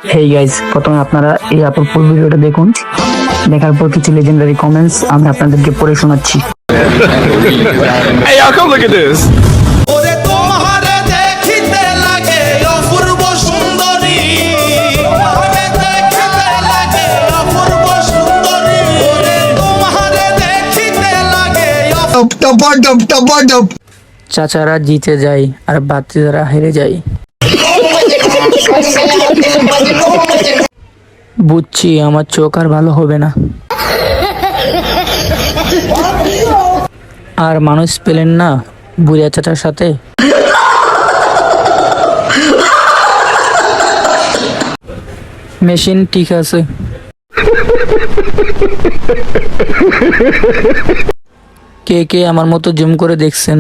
Hey guys, প্রথমে আপনারা এই আপুর ফুল ভিডিওটা দেখুন। দেখার পর কিছু লেজেন্ডারি কমেন্টস আমি আপনাদেরকে পড়ে শোনাচ্ছি। Hey, y'all, come look at this. ওরে তোমারে দেখিতে লাগে অপূর্ব সুন্দরী, তোমারে দেখিতে লাগে অপূর্ব সুন্দরী, ওরে তোমারে দেখিতে লাগে চাচারা জিতে যায় আর বাচ্চারা হেরে যায়। বুঝছি আমার চোখ আর ভালো হবে না। আর মানুষ পেলেন না বুড়িয়া চাচার সাথে। মেশিন ঠিক আছে। কে কে আমার মতো জুম করে দেখছেন?